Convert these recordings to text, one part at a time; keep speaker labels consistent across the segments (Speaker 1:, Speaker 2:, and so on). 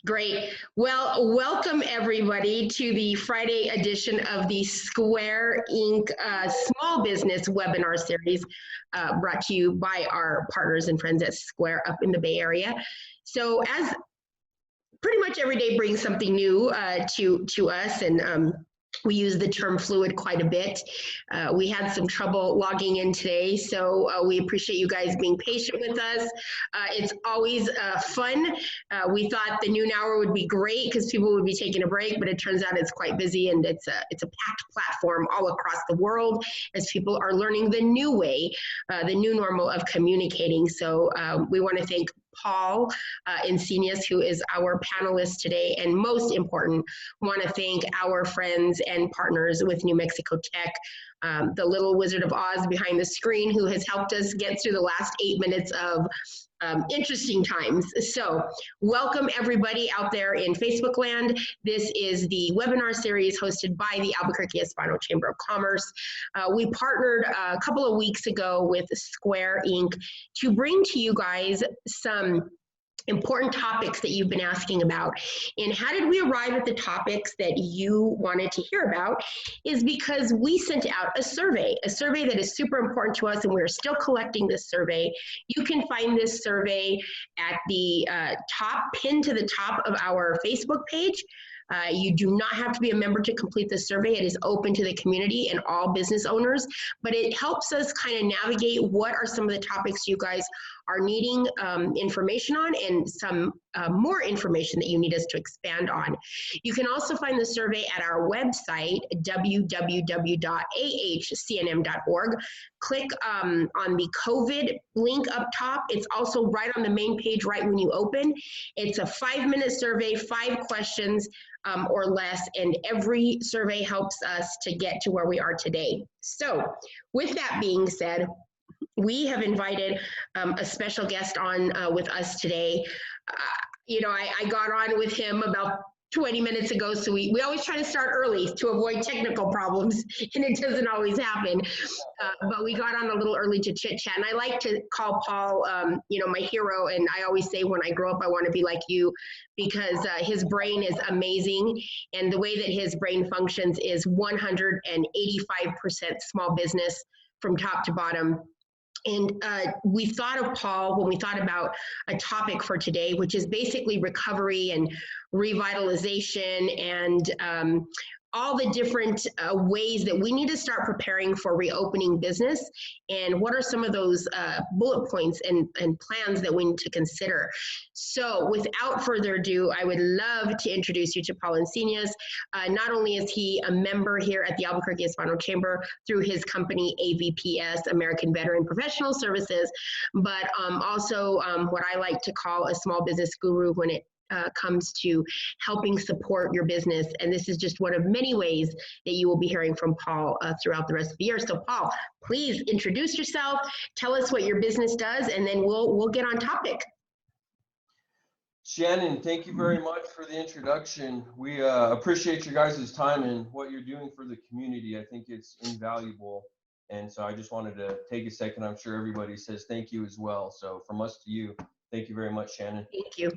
Speaker 1: Great. Well, welcome everybody to the Friday edition of the Square Inc. Small Business Webinar Series brought to you by our partners and friends at Square up in the Bay Area. So as pretty much every day brings something new to us, and we use the term fluid quite a bit. We had some trouble logging in today, so we appreciate you guys being patient with us. It's always fun. We thought the noon hour would be great because people would be taking a break, but it turns out it's quite busy, and it's a packed platform all across the world as people are learning the new way, the new normal of communicating. So we want to thank Paul Insenius, who is our panelist today, and most important, want to thank our friends and partners with New Mexico Tech, the little Wizard of Oz behind the screen, who has helped us get through the last 8 minutes of interesting times. So welcome everybody out there in Facebook land. This is the webinar series hosted by the Albuquerque Hispano Chamber of Commerce. We partnered a couple of weeks ago with Square Inc. to bring to you guys some important topics that you've been asking about. And how did we arrive at the topics that you wanted to hear about is because we sent out a survey that is super important to us, and we're still collecting this survey. You can find this survey at the top, pinned to the top of our Facebook page. You do not have to be a member to complete the survey. It is open to the community and all business owners, but it helps us kind of navigate what are some of the topics you guys are needing information on, and some more information that you need us to expand on. You can also find the survey at our website, www.ahcnm.org. Click on the COVID link up top. It's also right on the main page right when you open. It's a 5-minute survey, 5 questions or less, and every survey helps us to get to where we are today. So with that being said, we have invited a special guest on with us today. I got on with him about 20 minutes ago, so we always try to start early to avoid technical problems, and it doesn't always happen. But we got on a little early to chit chat, and I like to call Paul, my hero, and I always say when I grow up, I want to be like you, because his brain is amazing, and the way that his brain functions is 185% small business from top to bottom. And we thought of Paul when we thought about a topic for today, which is basically recovery and revitalization and all the different ways that we need to start preparing for reopening business, and what are some of those bullet points and plans that we need to consider. So without further ado, I would love to introduce you to Paul Insenius. Not only is he a member here at the Albuquerque Hispano Chamber through his company AVPS, American Veteran Professional Services, but also what I like to call a small business guru when it comes to helping support your business. And this is just one of many ways that you will be hearing from Paul throughout the rest of the year. So Paul, please introduce yourself, tell us what your business does, and then we'll get on topic.
Speaker 2: Shannon, thank you very much for the introduction. We appreciate your guys' time and what you're doing for the community. I think it's invaluable. And so I just wanted to take a second. I'm sure everybody says thank you as well. So from us to you, thank you very much, Shannon.
Speaker 1: Thank you.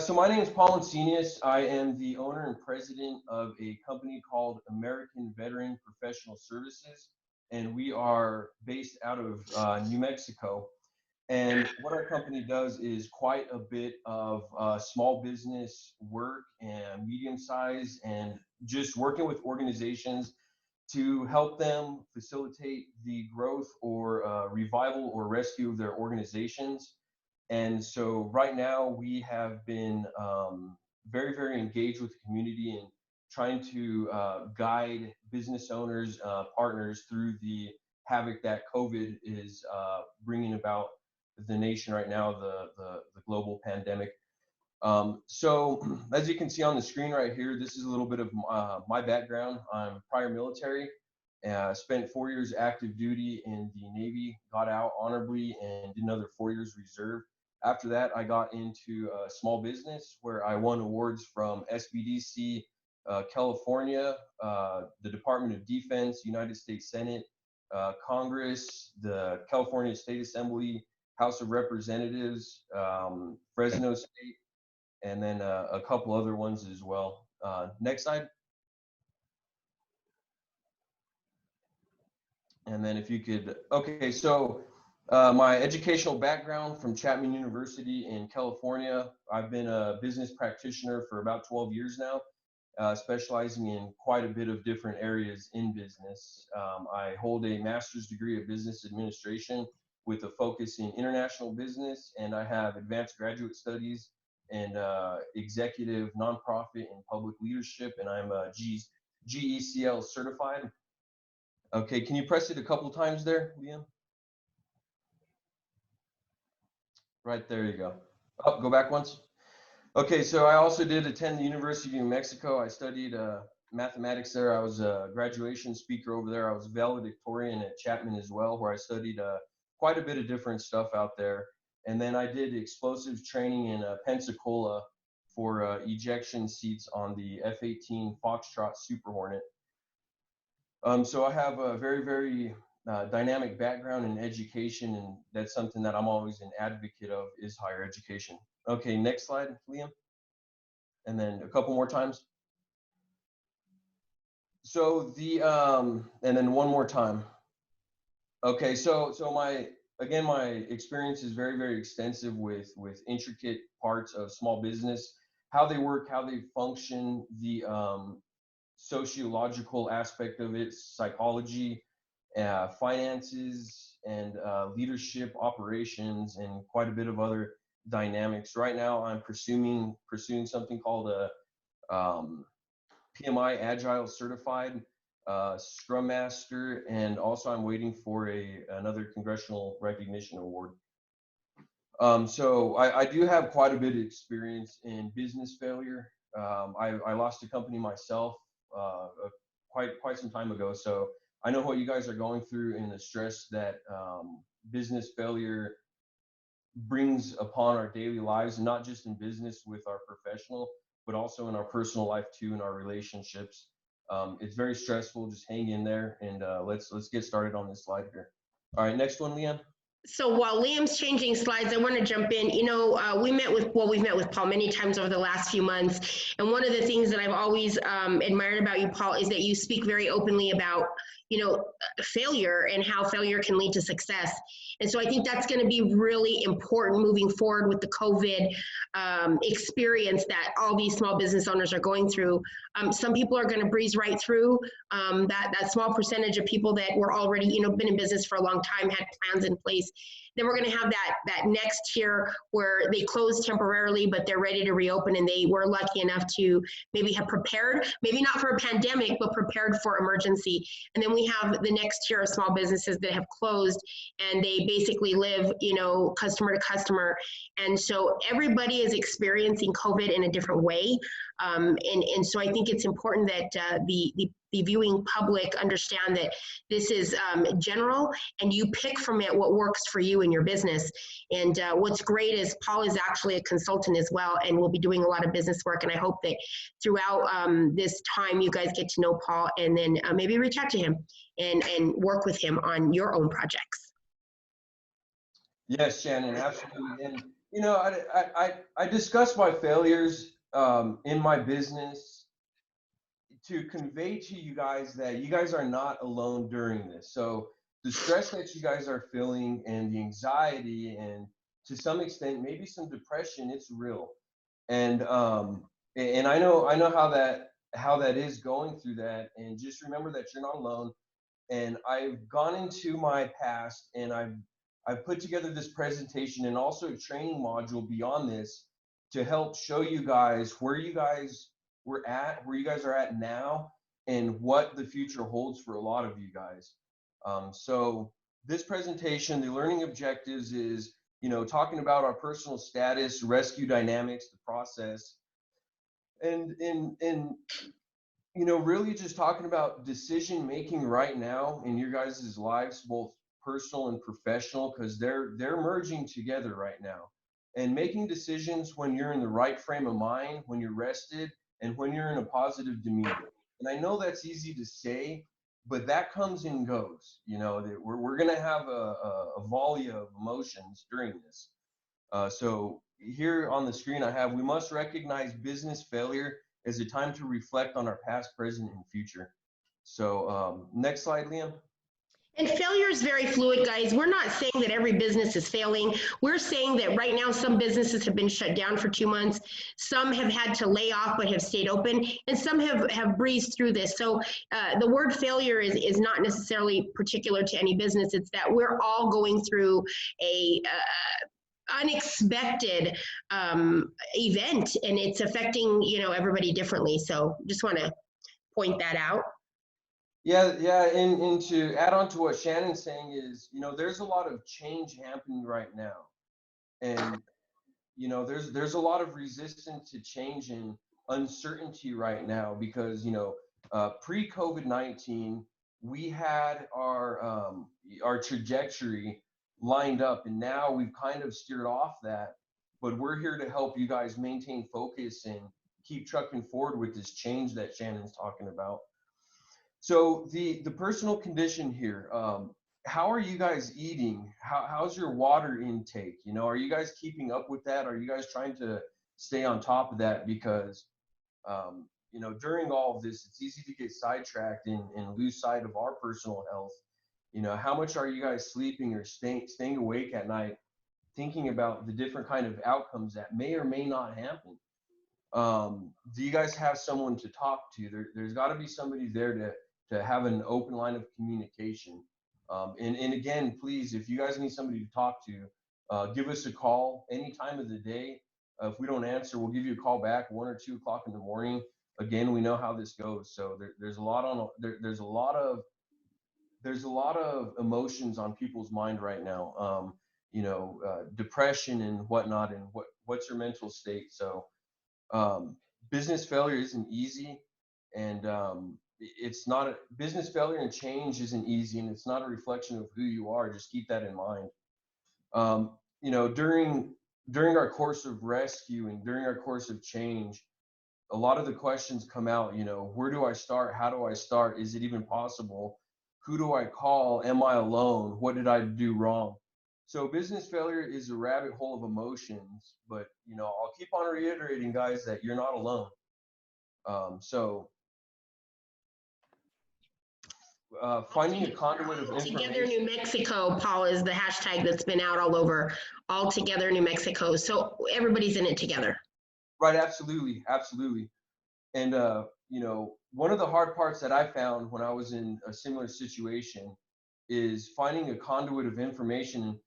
Speaker 2: So my name is Paul Insenius. I am the owner and president of a company called American Veteran Professional Services, and we are based out of New Mexico. And what our company does is quite a bit of small business work and medium size, and just working with organizations to help them facilitate the growth or revival or rescue of their organizations. And so right now we have been very, very engaged with the community and trying to guide business owners, partners through the havoc that COVID is bringing about the nation right now, the global pandemic. So as you can see on the screen right here, this is a little bit of my background. I'm prior military. Spent 4 years active duty in the Navy, got out honorably, and did another 4 years reserve. After that, I got into small business where I won awards from SBDC, California, the Department of Defense, United States Senate, Congress, the California State Assembly, House of Representatives, Fresno State, and then a couple other ones as well. Next slide. And then if you could, okay, so my educational background from Chapman University in California. I've been a business practitioner for about 12 years now, specializing in quite a bit of different areas in business. I hold a master's degree of business administration with a focus in international business, and I have advanced graduate studies in executive, nonprofit, and public leadership, and I'm a GECL certified. Okay, can you press it a couple times there, Liam? Right there you go. Oh, go back once. Okay, so I also did attend the University of New Mexico. I studied mathematics there. I was a graduation speaker over there. I was valedictorian at Chapman as well, where I studied quite a bit of different stuff out there. And then I did explosives training in Pensacola for ejection seats on the F-18 Foxtrot Super Hornet. So I have a very, very dynamic background in education, and that's something that I'm always an advocate of is higher education. Okay, next slide, Liam. And then a couple more times. So and then one more time. Okay, so my experience is very, very extensive with intricate parts of small business, how they work, how they function, the sociological aspect of it, psychology, finances, and leadership, operations, and quite a bit of other dynamics. Right now, I'm pursuing something called a PMI Agile Certified Scrum Master, and also I'm waiting for another congressional recognition award. So I do have quite a bit of experience in business failure. I lost a company myself quite some time ago, so I know what you guys are going through and the stress that business failure brings upon our daily lives, not just in business with our professional, but also in our personal life too, in our relationships. It's very stressful. Just hang in there, and let's get started on this slide here. All right, next one, Leanne.
Speaker 1: So while Liam's changing slides, I want to jump in. You know, we've met with Paul many times over the last few months. And one of the things that I've always admired about you, Paul, is that you speak very openly about, you know, failure and how failure can lead to success. And so I think that's going to be really important moving forward with the COVID experience that all these small business owners are going through. Some people are going to breeze right through. That small percentage of people that were already, you know, been in business for a long time, had plans in place. Then we're going to have that next tier where they closed temporarily, but they're ready to reopen, and they were lucky enough to maybe have prepared, maybe not for a pandemic, but prepared for emergency. And then we have the next tier of small businesses that have closed, and they basically live, you know, customer to customer. And so everybody is experiencing COVID in a different way. And so I think it's important that the viewing public understand that this is general, and you pick from it what works for you in your business. And what's great is Paul is actually a consultant as well, and will be doing a lot of business work. And I hope that throughout this time, you guys get to know Paul, and then maybe reach out to him and work with him on your own projects.
Speaker 2: Yes, Shannon, absolutely. And you know, I discuss my failures in my business to convey to you guys that you guys are not alone during this. So the stress that you guys are feeling and the anxiety and to some extent maybe some depression, it's real. And I know how that is going through that. And just remember that you're not alone. And I've gone into my past, and I've put together this presentation and also a training module beyond this to help show you guys where you guys were at, where you guys are at now, and what the future holds for a lot of you guys. So this presentation, the learning objectives is, you know, talking about our personal status, rescue dynamics, the process, and you know, really just talking about decision making right now in your guys' lives, both personal and professional, because they're merging together right now. And making decisions when you're in the right frame of mind, when you're rested, and when you're in a positive demeanor. And I know that's easy to say, but that comes and goes. You know, that we're going to have a volley of emotions during this. So here on the screen I have, we must recognize business failure as a time to reflect on our past, present, and future. So next slide, Liam.
Speaker 1: And failure is very fluid, guys. We're not saying that every business is failing. We're saying that right now some businesses have been shut down for 2 months. Some have had to lay off but have stayed open, and some have breezed through this. So the word failure is not necessarily particular to any business. It's that we're all going through a unexpected event, and it's affecting everybody differently. So just want to point that out.
Speaker 2: Yeah, and to add on to what Shannon's saying is, there's a lot of change happening right now, and there's a lot of resistance to change and uncertainty right now because pre-COVID-19 we had our trajectory lined up, and now we've kind of steered off that, but we're here to help you guys maintain focus and keep trucking forward with this change that Shannon's talking about. So the personal condition here, how are you guys eating? How's your water intake? Are you guys keeping up with that? Are you guys trying to stay on top of that? Because during all of this, it's easy to get sidetracked and lose sight of our personal health. How much are you guys sleeping or staying awake at night, thinking about the different kind of outcomes that may or may not happen? Do you guys have someone to talk to? There's got to be somebody there to have an open line of communication. And again, please, if you guys need somebody to talk to, give us a call any time of the day. If we don't answer, we'll give you a call back 1 or 2 o'clock in the morning. Again, we know how this goes. So there's a lot of emotions on people's mind right now. Depression and whatnot, and what's your mental state. So business failure isn't easy, and it's not business failure and change isn't easy, and it's not a reflection of who you are. Just keep that in mind. During our course of rescue and during our course of change, a lot of the questions come out. Where do I start? How do I start? Is it even possible? Who do I call? Am I alone? What did I do wrong? So business failure is a rabbit hole of emotions, but I'll keep on reiterating, guys, that you're not alone. Finding a conduit of information.
Speaker 1: Together New Mexico, Paul, is the hashtag that's been out all over. All Together New Mexico. So everybody's in it together.
Speaker 2: Right, absolutely. And one of the hard parts that I found when I was in a similar situation is finding a conduit of information,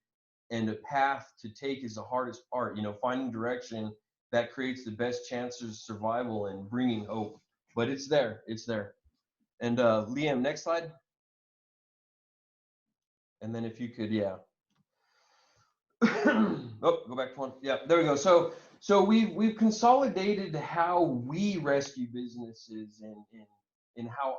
Speaker 2: and a path to take is the hardest part. Finding direction that creates the best chances of survival and bringing hope. But it's there. And Liam, next slide. And then if you could, yeah. Oh, go back to one. Yeah, there we go. So we've consolidated how we rescue businesses, and how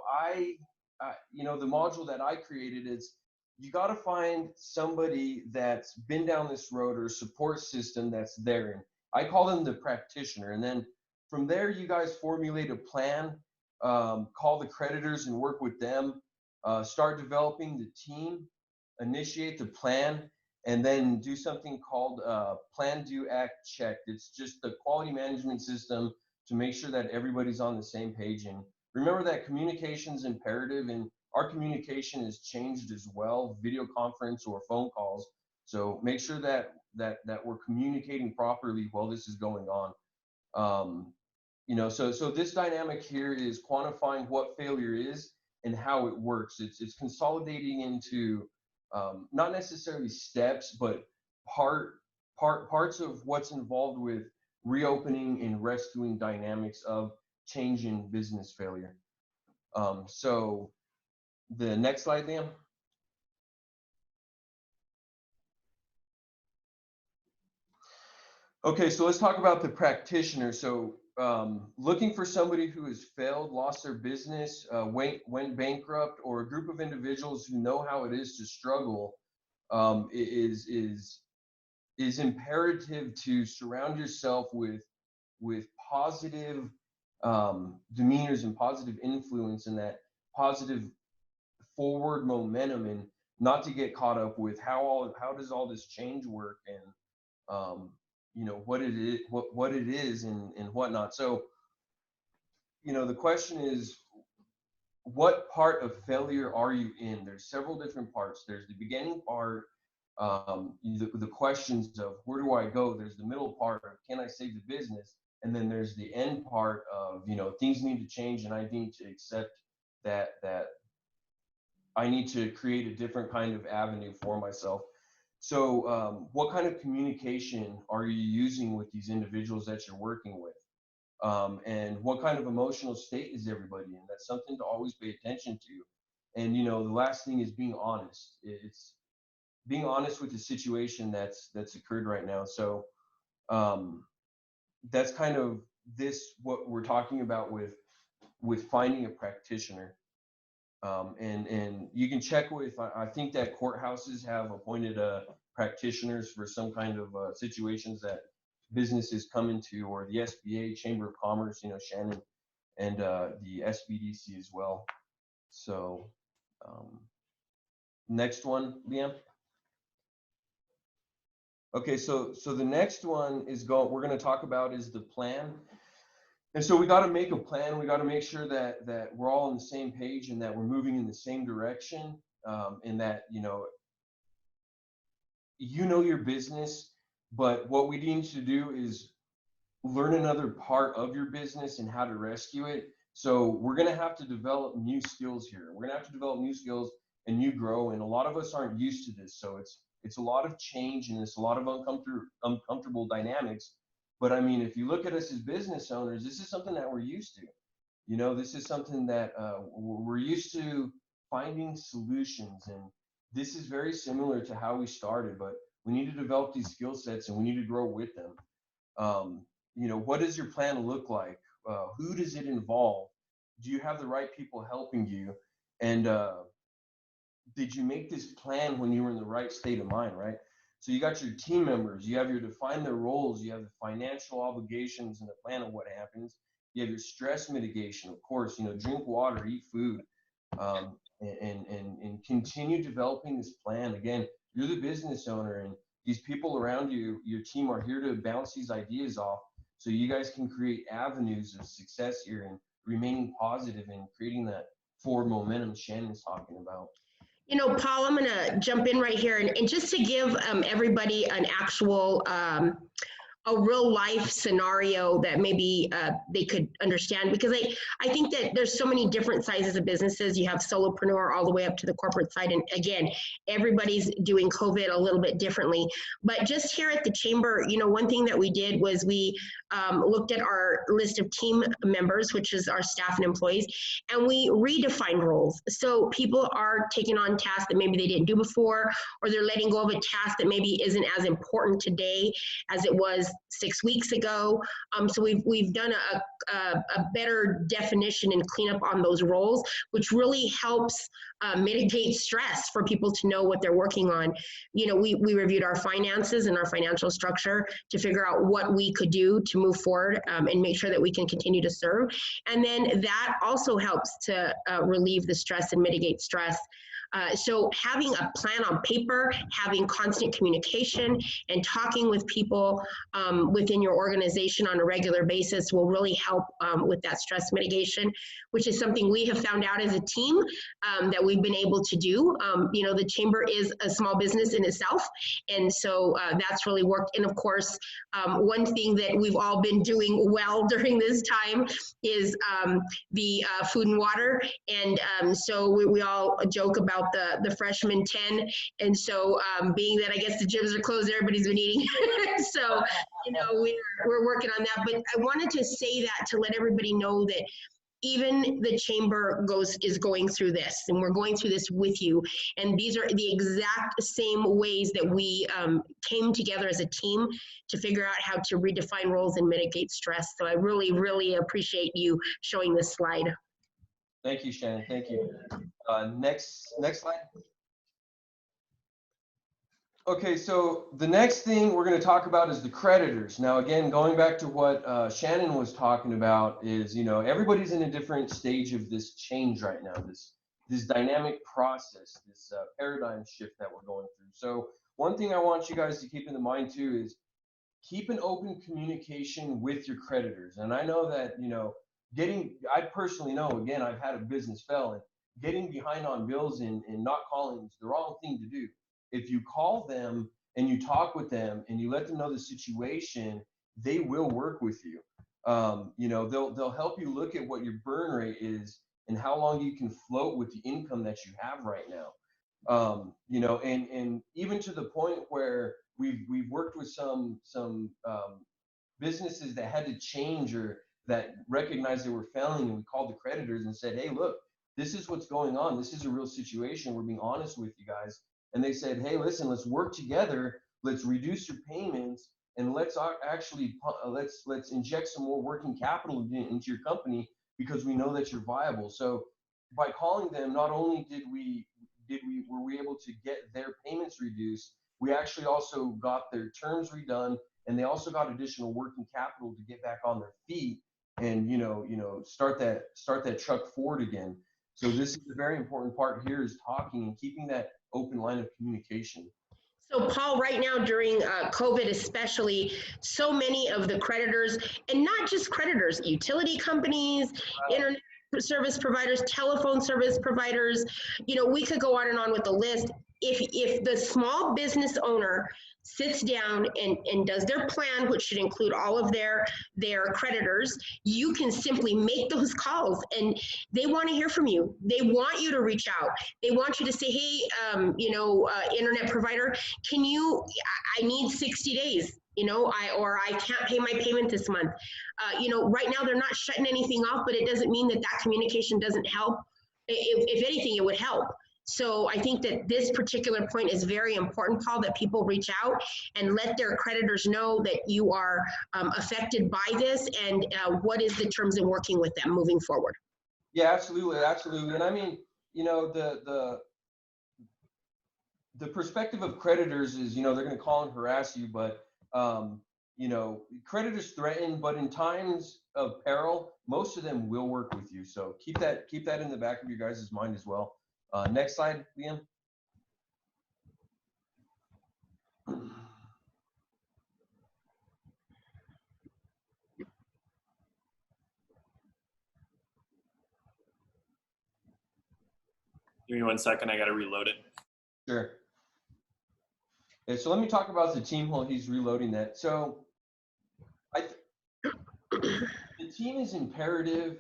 Speaker 2: the module that I created is, you got to find somebody that's been down this road, or a support system that's there. And I call them the practitioner. And then from there, you guys formulate a plan, call the creditors and work with them, start developing the team, initiate the plan, and then do something called Plan, Do, Act, Check. It's just the quality management system to make sure that everybody's on the same page. And remember that communication is imperative, and our communication has changed as well, video conference or phone calls. So make sure that we're communicating properly while this is going on. So this dynamic here is quantifying what failure is and how it works. It's consolidating into not necessarily steps, but parts of what's involved with reopening and rescuing dynamics of change in business failure. So the next slide, Liam. Okay, so let's talk about the practitioner. So looking for somebody who has failed, lost their business, went bankrupt, or a group of individuals who know how it is to struggle, is imperative to surround yourself with positive demeanors and positive influence, and that positive forward momentum, and not to get caught up with how does all this change work, and you know, what it is and whatnot. So, you know, the question is, what part of failure are you in? There's several different parts. There's the beginning part, the questions of where do I go? There's the middle part of can I save the business? And then there's the end part of, you know, things need to change and I need to accept that I need to create a different kind of avenue for myself. So, what kind of communication are you using with these individuals that you're working with? And what kind of emotional state is everybody in? That's something to always pay attention to. And you know, the last thing is being honest. It's being honest with the situation that's occurred right now. So um, that's kind of what we're talking about with finding a practitioner. And you can check with. I think that courthouses have appointed practitioners for some kind of situations that businesses come into, or the SBA, Chamber of Commerce, you know, Shannon, and the SBDC as well. So next one, Liam. Okay, so the next one is we're going to talk about is the plan. And so we got to make a plan. We got to make sure that we're all on the same page and that we're moving in the same direction, and that you know your business, but what we need to do is learn another part of your business and how to rescue it. So we're going to have to develop new skills here. We're going to have to develop new skills and new grow. And a lot of us aren't used to this. So it's a lot of change and it's a lot of uncomfortable dynamics. But I mean, if you look at us as business owners, this is something that we're used to. You know, this is something that we're used to finding solutions. And this is very similar to how we started, but we need to develop these skill sets and we need to grow with them. You know, what does your plan look like? Who does it involve? Do you have the right people helping you? And did you make this plan when you were in the right state of mind, right? So you got your team members, you have your define their roles, you have the financial obligations and the plan of what happens. You have your stress mitigation, of course, you know, drink water, eat food, and continue developing this plan. Again, you're the business owner and these people around you, your team are here to bounce these ideas off so you guys can create avenues of success here and remaining positive and creating that forward momentum Shannon's talking about.
Speaker 1: You know, Paul, I'm going to jump in right here and just to give everybody an actual a real life scenario that maybe they could understand, because I think that there's so many different sizes of businesses. You have solopreneur all the way up to the corporate side. And again, everybody's doing COVID a little bit differently. But just here at the chamber, you know, one thing that we did was we looked at our list of team members, which is our staff and employees, and we redefined roles. So people are taking on tasks that maybe they didn't do before, or they're letting go of a task that maybe isn't as important today as it was 6 weeks ago. So we've done a better definition and cleanup on those roles, which really helps mitigate stress for people to know what they're working on. You know, we reviewed our finances and our financial structure to figure out what we could do to move forward and make sure that we can continue to serve. And then that also helps to relieve the stress and mitigate stress. So having a plan on paper, having constant communication, and talking with people within your organization on a regular basis will really help with that stress mitigation, which is something we have found out as a team that we've been able to do. You know, the chamber is a small business in itself, and so that's really worked. And of course, one thing that we've all been doing well during this time is the food and water. And so we all joke about the freshman 10. And so being that I guess the gyms are closed, everybody's been eating. So, you know, we're working on that. But I wanted to say that to let everybody know that even the chamber is going through this, and we're going through this with you. And these are the exact same ways that we came together as a team to figure out how to redefine roles and mitigate stress. So I really, really appreciate you showing this slide.
Speaker 2: Thank you, Shannon. Thank you. Next slide. Okay, so the next thing we're going to talk about is the creditors. Now, again, going back to what Shannon was talking about is, you know, everybody's in a different stage of this change right now, this dynamic process, this paradigm shift that we're going through. So one thing I want you guys to keep in mind too is keep an open communication with your creditors. And I know that, you know, I personally know, again, I've had a business fail, and getting behind on bills and not calling is the wrong thing to do. If you call them and you talk with them and you let them know the situation, they will work with you. You know, they'll help you look at what your burn rate is and how long you can float with the income that you have right now. You know, and even to the point where we've worked with some businesses that had to change or that recognized they were failing, and we called the creditors and said, hey, look, this is what's going on. This is a real situation. We're being honest with you guys. And they said, hey, listen, let's work together. Let's reduce your payments, and let's actually let's inject some more working capital into your company, because we know that you're viable. So by calling them, not only were we able to get their payments reduced, we actually also got their terms redone, and they also got additional working capital to get back on their feet and start that truck forward again. So this is a very important part here, is talking and keeping that open line of communication.
Speaker 1: So Paul, right now during COVID especially, so many of the creditors, and not just creditors, utility companies, internet service providers, telephone service providers, you know, we could go on and on with the list. If the small business owner sits down and does their plan, which should include all of their creditors, you can simply make those calls, and they want to hear from you. They want you to reach out. They want you to say, hey, internet provider, I need 60 days. You know, I can't pay my payment this month. Right now they're not shutting anything off, but it doesn't mean that communication doesn't help. If anything, it would help. So I think that this particular point is very important, Paul, that people reach out and let their creditors know that you are affected by this, and what is the terms in working with them moving forward.
Speaker 2: Yeah, absolutely. And I mean, you know, the perspective of creditors is, you know, they're going to call and harass you, but you know, creditors threaten, but in times of peril, most of them will work with you. So keep that in the back of your guys' mind as well. Next slide, Liam.
Speaker 3: Give me 1 second, I gotta reload it.
Speaker 2: Sure. Okay, so let me talk about the team while he's reloading that. So the team is imperative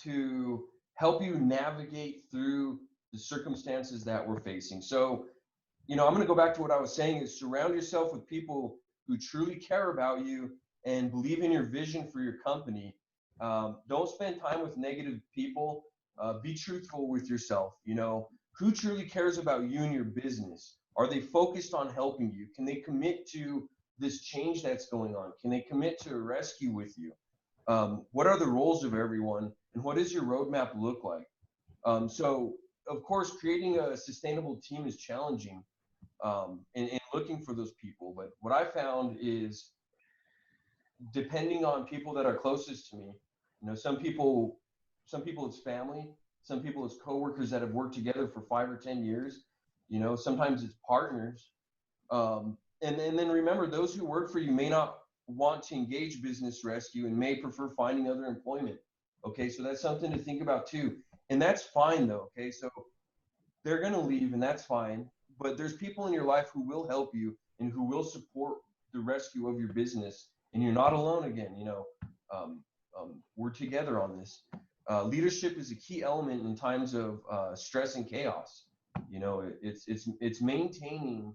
Speaker 2: to help you navigate through the circumstances that we're facing. So, you know, I'm going to go back to what I was saying, is surround yourself with people who truly care about you and believe in your vision for your company. Don't spend time with negative people. Be truthful with yourself. You know, who truly cares about you and your business? Are they focused on helping you? Can they commit to this change that's going on? Can they commit to a rescue with you? What are the roles of everyone, and what does your roadmap look like? So, of course, creating a sustainable team is challenging, and looking for those people. But what I found is, depending on people that are closest to me, you know, some people it's family, some people it's coworkers that have worked together for 5 or 10 years. You know, sometimes it's partners. And then remember, those who work for you may not want to engage business rescue and may prefer finding other employment. Okay, so that's something to think about too. And that's fine though, okay? So they're gonna leave, and that's fine. But there's people in your life who will help you and who will support the rescue of your business. And you're not alone again, you know. We're together on this. Leadership is a key element in times of stress and chaos. You know, it's maintaining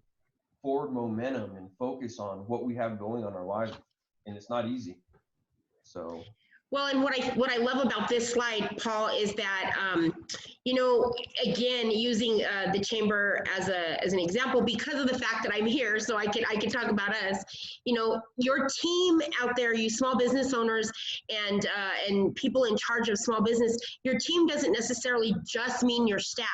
Speaker 2: forward momentum and focus on what we have going on in our lives, and it's not easy. So.
Speaker 1: Well, and what I love about this slide, Paul, is that you know, again, using the chamber as an example, because of the fact that I'm here, so I can talk about us. You know, your team out there, you small business owners and people in charge of small business, your team doesn't necessarily just mean your staff.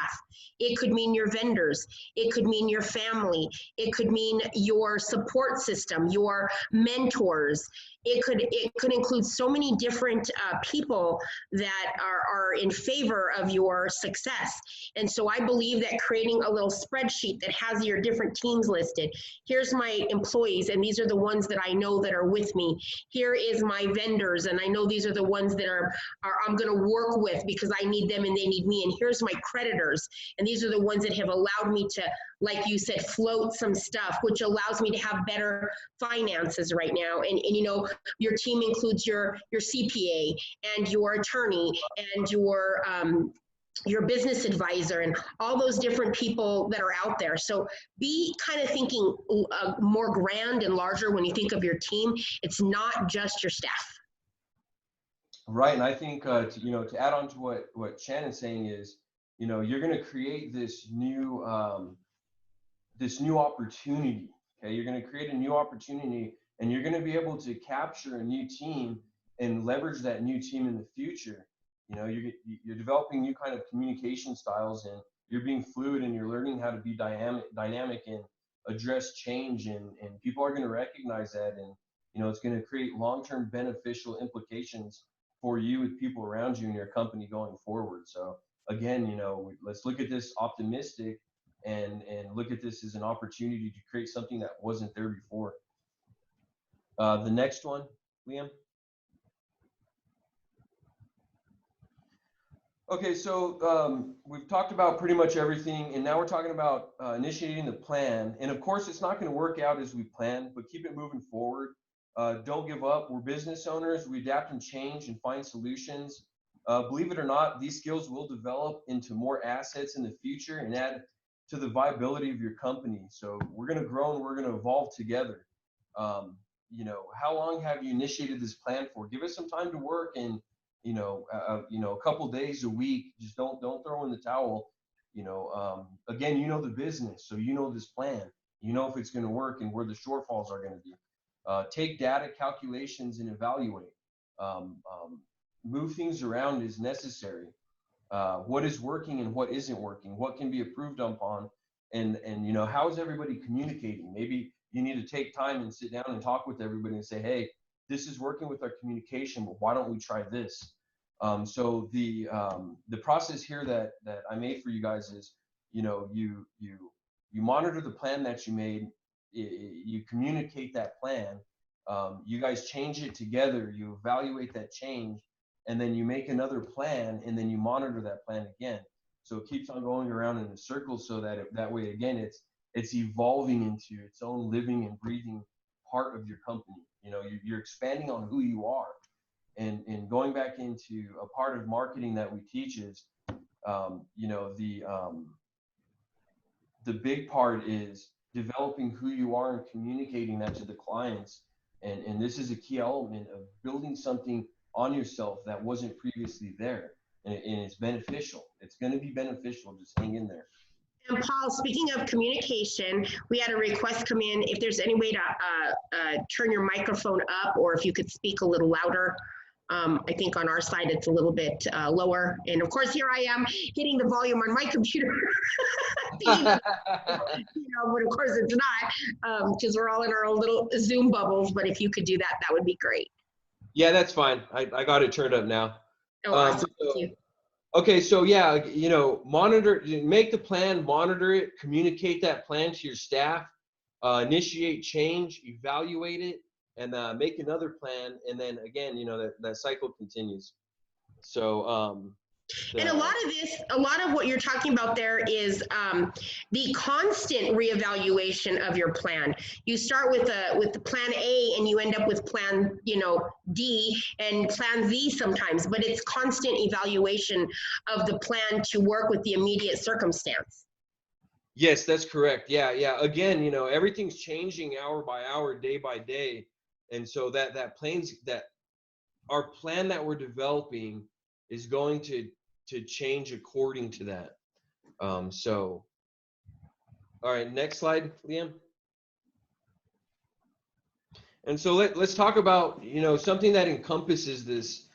Speaker 1: It could mean your vendors. It could mean your family. It could mean your support system, your mentors. It could include so many different people that are in favor of your success. And so I believe that creating a little spreadsheet that has your different teams listed. Here's my employees, and these are the ones that I know that are with me. Here is my vendors, and I know these are the ones that are I'm going to work with because I need them and they need me. And here's my creditors, and these are the ones that have allowed me to, like you said, float some stuff, which allows me to have better finances right now. And you know, your team includes your CPA and your attorney and your business advisor and all those different people that are out there. So be kind of thinking more grand and larger when you think of your team. It's not just your staff.
Speaker 2: Right, and I think to add on to what Shannon's saying is, you're going to create this new opportunity. Okay, you're going to create a new opportunity, and you're going to be able to capture a new team and leverage that new team in the future. You're developing new kind of communication styles, and you're being fluid, and you're learning how to be dynamic and address change, and people are going to recognize that, and it's going to create long-term beneficial implications for you with people around you and your company going forward. So again, let's look at this optimistic and look at this as an opportunity to create something that wasn't there before. The next one, Liam. Okay, so we've talked about pretty much everything, and now we're talking about initiating the plan. And of course, it's not going to work out as we planned, but keep it moving forward. Don't give up. We're business owners. We adapt and change and find solutions. Believe it or not, these skills will develop into more assets in the future and add to the viability of your company. So we're going to grow and we're going to evolve together. How long have you initiated this plan for? Give us some time to work, and a couple days a week. Just don't throw in the towel. Again, the business, so this plan. If it's going to work and where the shortfalls are going to be. Take data calculations and evaluate. Move things around as necessary. What is working and what isn't working? What can be improved upon? And how is everybody communicating? Maybe you need to take time and sit down and talk with everybody and say, hey, this is working with our communication, but why don't we try this? So the process here that I made for you guys is, you monitor the plan that you made, you communicate that plan, you guys change it together, you evaluate that change, and then you make another plan, and then you monitor that plan again. So it keeps on going around in a circle, so that way again it's evolving into its own living and breathing part of your company. You're expanding on who you are. And going back into a part of marketing that we teach is, the big part is developing who you are and communicating that to the clients. And this is a key element of building something on yourself that wasn't previously there. And it's beneficial. It's going to be beneficial. Just hang in there.
Speaker 1: And Paul, speaking of communication, we had a request come in. If there's any way to turn your microphone up, or if you could speak a little louder. I think on our side it's a little bit lower. And of course, here I am hitting the volume on my computer. But of course it's not, because we're all in our own little Zoom bubbles. But if you could do that, that would be great.
Speaker 2: Yeah, that's fine. I got it turned up now.
Speaker 1: Oh, awesome. Thank you.
Speaker 2: Okay, so yeah, monitor, make the plan, monitor it, communicate that plan to your staff, initiate change, evaluate it, and make another plan, and then again, that cycle continues. So
Speaker 1: and a lot of what you're talking about there is the constant reevaluation of your plan. You start with the plan A, and you end up with plan D and plan Z sometimes, but it's constant evaluation of the plan to work with the immediate circumstance.
Speaker 2: Yes, that's correct. Yeah. Again, everything's changing hour by hour, day by day. And so that our plan that we're developing is going to change according to that. So, all right, next slide, Liam. And so let's talk about something that encompasses this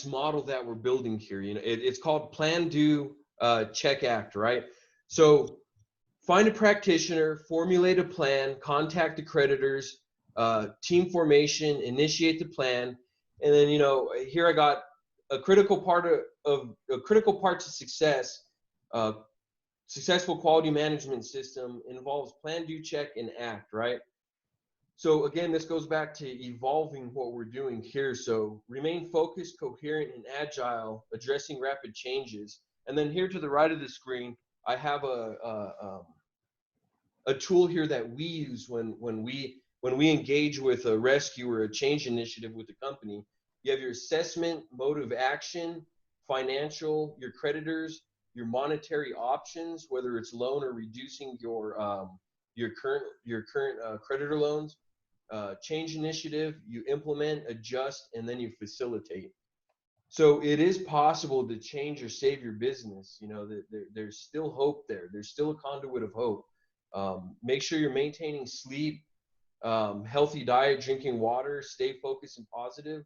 Speaker 2: model that we're building here. It's called Plan, Do, Check, Act, right? So find a practitioner, formulate a plan, contact the creditors, team formation, initiate the plan, and then here I got a critical part to success. Successful quality management system involves plan, do, check, and act, right? So again, this goes back to evolving what we're doing here. So remain focused, coherent, and agile, addressing rapid changes. And then here to the right of the screen, I have a tool here that we use when we engage with a rescue or a change initiative with the company. You have your assessment, mode of action, financial, your creditors, your monetary options, whether it's loan or reducing your current creditor loans. Change initiative, you implement, adjust, and then you facilitate. So it is possible to change or save your business. You know, there's still hope there. There's still a conduit of hope. Make sure you're maintaining sleep, healthy diet, drinking water, stay focused and positive,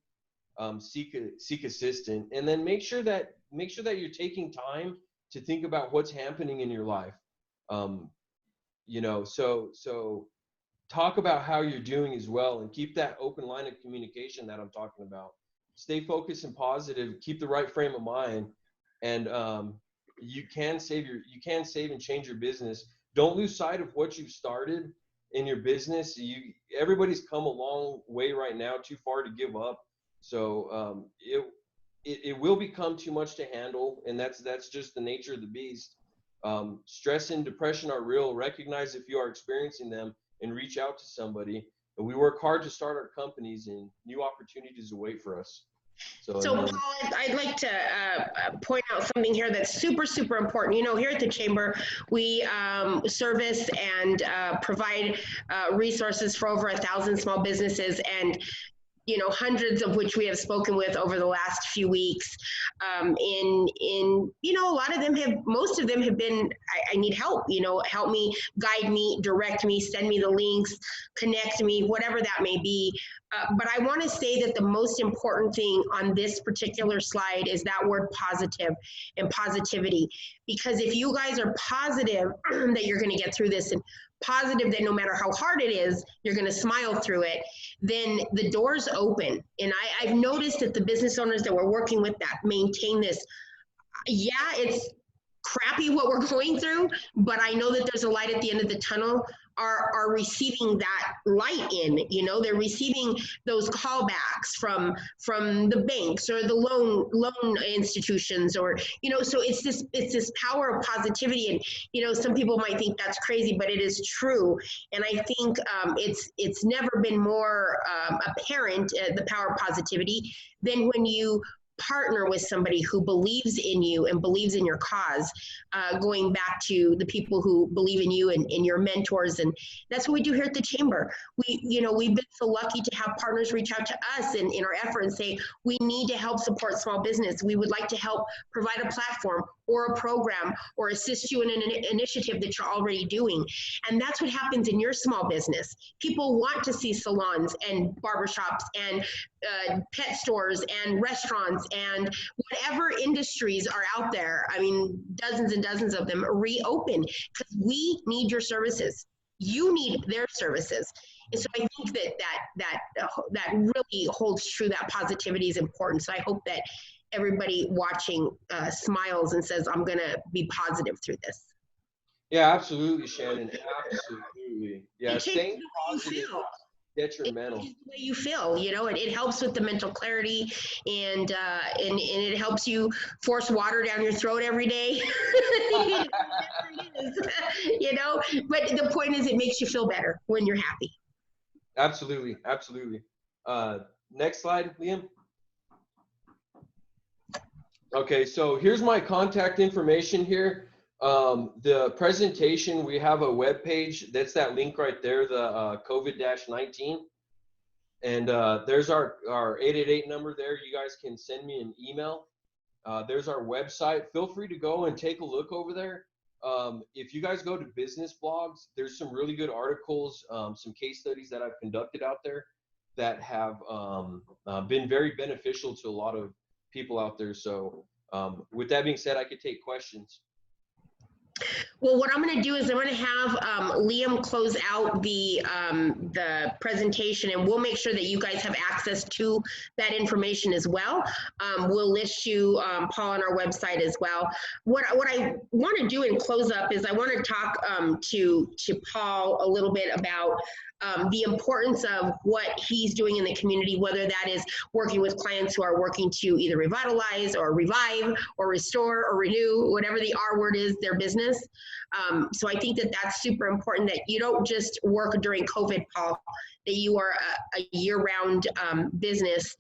Speaker 2: seek assistance, and then make sure that you're taking time to think about what's happening in your life. You know, so talk about how you're doing as well, and keep that open line of communication that I'm talking about. Stay focused and positive, keep the right frame of mind, and you can save and change your business. Don't lose sight of what you've started in your business. Everybody's come a long way right now, too far to give up. So it will become too much to handle, and that's just the nature of the beast. Stress and depression are real. Recognize if you are experiencing them and reach out to somebody. And we work hard to start our companies, and new opportunities await for us. So
Speaker 1: Paul, I'd like to point out something here that's super, super important. You know, here at the Chamber, we service and provide resources for over 1,000 small businesses, and you know, hundreds of which we have spoken with over the last few weeks. You know, a lot of them most of them have been, I need help, you know, help me, guide me, direct me, send me the links, connect me, whatever that may be. But I want to say that the most important thing on this particular slide is that word positive and positivity. Because if you guys are positive that you're going to get through this, and positive that no matter how hard it is, you're going to smile through it, then the doors open. And I've noticed that the business owners that we're working with that maintain this, yeah, it's crappy what we're going through, but I know that there's a light at the end of the tunnel, are receiving that light in, you know, they're receiving those callbacks from the banks or the loan institutions, or, you know, so it's this power of positivity. And, you know, some people might think that's crazy, but it is true. And I think it's never been more apparent, the power of positivity, than when you partner with somebody who believes in you and believes in your cause, going back to the people who believe in you and your mentors. And that's what we do here at the Chamber. We've been so lucky to have partners reach out to us in our effort and say, we need to help support small business. We would like to help provide a platform or a program or assist you in an initiative that you're already doing. And that's what happens in your small business. People want to see salons and barbershops and pet stores and restaurants and whatever industries are out there. I mean, dozens and dozens of them reopen, because we need your services. You need their services. And so I think that really holds true, that positivity is important. So I hope that everybody watching smiles and says, I'm going to be positive through this.
Speaker 2: Yeah, absolutely, Shannon. Absolutely. Yeah, staying positive, detrimental.
Speaker 1: It's the way you feel, you know, it helps with the mental clarity, and it helps you force water down your throat every day. You know, but the point is, it makes you feel better when you're happy.
Speaker 2: Absolutely, absolutely. Next slide, Liam. Okay, so here's my contact information here. The presentation, we have a web page. That's that link right there, the COVID-19. And there's our 888 number there. You guys can send me an email. There's our website. Feel free to go and take a look over there. If you guys go to business blogs, there's some really good articles, some case studies that I've conducted out there that have been very beneficial to a lot of people out there. So with that being said, I could take questions.
Speaker 1: Well, what I'm going to do is I'm going to have Liam close out the presentation, and we'll make sure that you guys have access to that information as well. We'll list you, Paul, on our website as well. What I want to do in close up is I want to talk to Paul a little bit about the importance of what he's doing in the community, whether that is working with clients who are working to either revitalize or revive or restore or renew, whatever the R word is, their business. So I think that that's super important, that you don't just work during COVID, Paul, that you are a year-round business.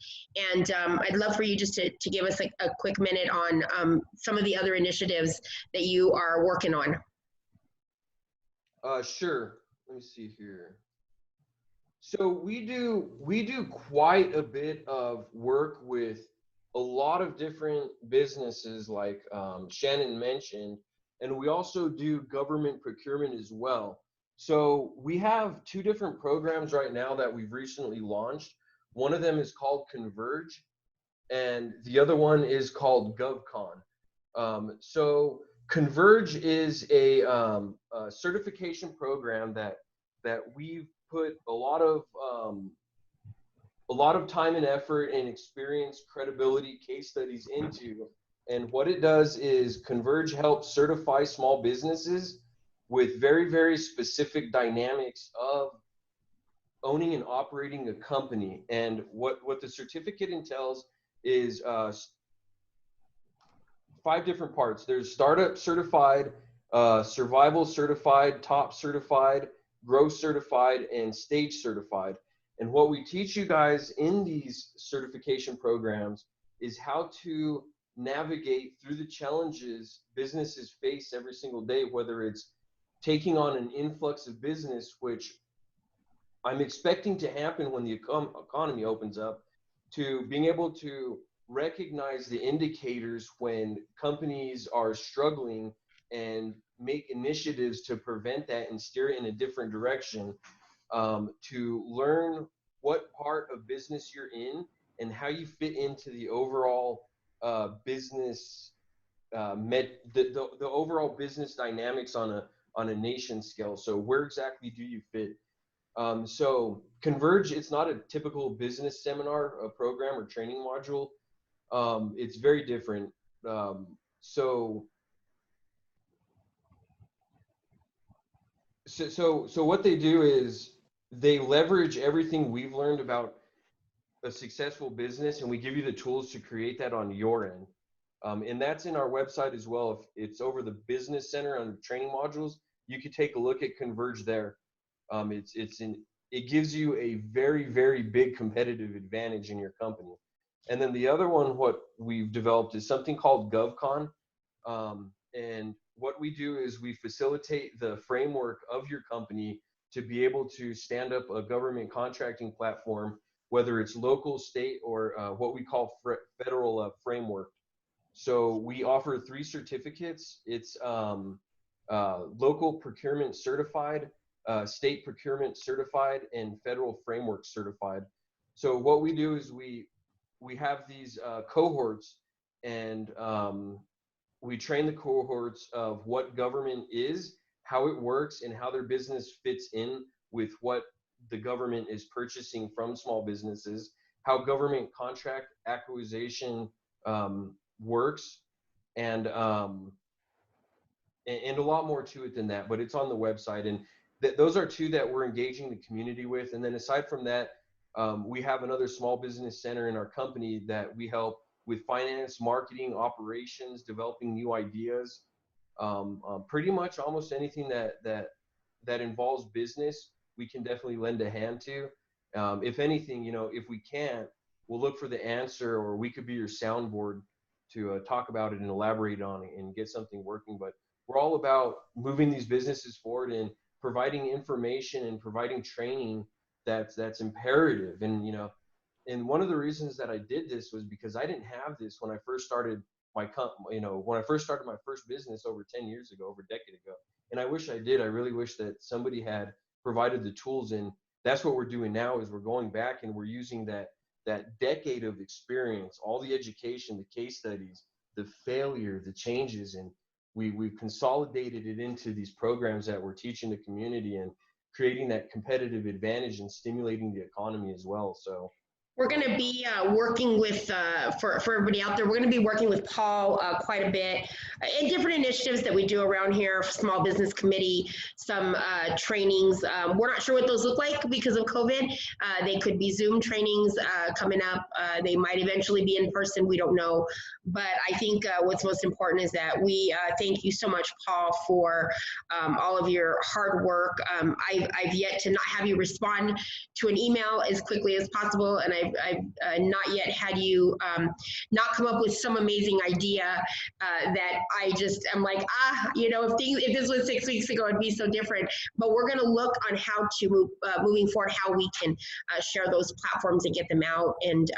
Speaker 1: And I'd love for you just to give us a quick minute on some of the other initiatives that you are working on.
Speaker 2: Sure. Let me see here. So we do quite a bit of work with a lot of different businesses, like Shannon mentioned, and we also do government procurement as well. So we have two different programs right now that we've recently launched. One of them is called Converge, and the other one is called GovCon. So Converge is a certification program that we've put a lot of time and effort and experience, credibility, case studies into. And what it does is Converge helps certify small businesses with very, very specific dynamics of owning and operating a company. And what the certificate entails is 5 different parts. There's startup certified, survival certified, top certified, growth certified, and stage certified. And what we teach you guys in these certification programs is how to navigate through the challenges businesses face every single day, whether it's taking on an influx of business, which I'm expecting to happen when the economy opens up, to being able to recognize the indicators when companies are struggling and make initiatives to prevent that and steer it in a different direction, to learn what part of business you're in and how you fit into the overall business the overall business dynamics on a nation scale. So where exactly do you fit? So Converge, it's not a typical business seminar, a program or training module. It's very different. So what they do is they leverage everything we've learned about a successful business, and we give you the tools to create that on your end. And that's in our website as well. If it's over the Business Center under training modules, you could take a look at Converge there. It gives you a very, very big competitive advantage in your company. And then the other one, what we've developed is something called GovCon. And what we do is we facilitate the framework of your company to be able to stand up a government contracting platform, whether it's local, state, or what we call federal framework. So we offer 3 certificates. It's local procurement certified, state procurement certified, and federal framework certified. So what we do is we have these cohorts, and we train the cohorts of what government is, how it works, and how their business fits in with what the government is purchasing from small businesses, how government contract acquisition works, and a lot more to it than that, but it's on the website. And those are 2 that we're engaging the community with. And then aside from that, we have another small business center in our company that we help with finance, marketing, operations, developing new ideas, pretty much almost anything that involves business, we can definitely lend a hand to. If anything, if we can't, we'll look for the answer, or we could be your soundboard to talk about it and elaborate on it and get something working. But we're all about moving these businesses forward and providing information and providing training that's imperative. And one of the reasons that I did this was because I didn't have this when I first started when I first started my first business over 10 years ago, over a decade ago. And I wish I did. I really wish that somebody had provided the tools. And that's what we're doing now, is we're going back and we're using that decade of experience, all the education, the case studies, the failure, the changes, and we've consolidated it into these programs that we're teaching the community and creating that competitive advantage and stimulating the economy as well. So
Speaker 1: we're going to be working with, for everybody out there, we're going to be working with Paul quite a bit in different initiatives that we do around here, Small Business Committee, some trainings. We're not sure what those look like because of COVID. They could be Zoom trainings coming up. They might eventually be in person. We don't know. But I think what's most important is that we thank you so much, Paul, for all of your hard work. I've yet to not have you respond to an email as quickly as possible, and I've not yet had you not come up with some amazing idea that I just am like, if this was 6 weeks ago, it'd be so different. But we're going to look on how to move, moving forward, how we can share those platforms and get them out. And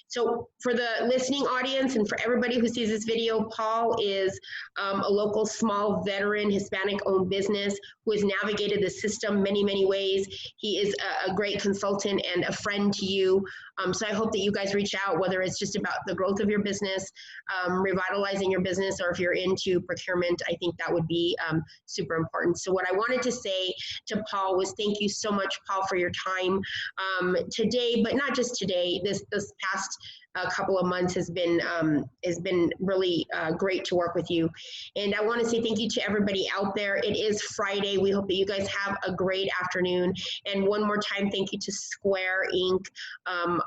Speaker 1: so for the listening audience and for everybody who sees this video, Paul is a local small veteran Hispanic-owned business who has navigated the system many, many ways. He is a great consultant and a friend to you. So I hope that you guys reach out, whether it's just about the growth of your business, revitalizing your business, or if you're into procurement. I think that would be super important. So what I wanted to say to Paul was thank you so much, Paul, for your time today, but not just today. This past couple of months has been really great to work with you. And I want to say thank you to everybody out there. It is Friday. We hope that you guys have a great afternoon. And one more time, thank you to Square Inc.,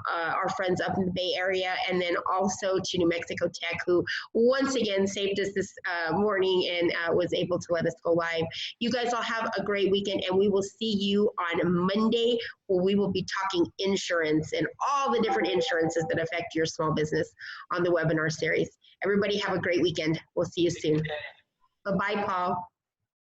Speaker 1: our friends up in the Bay Area, and then also to New Mexico Tech, who once again saved us this morning and was able to let us go live. You guys all have a great weekend, and we will see you on Monday, where we will be talking insurance and all the different insurances that affect your small business on the webinar series. Everybody have a great weekend. We'll see you soon. Bye-bye, Paul.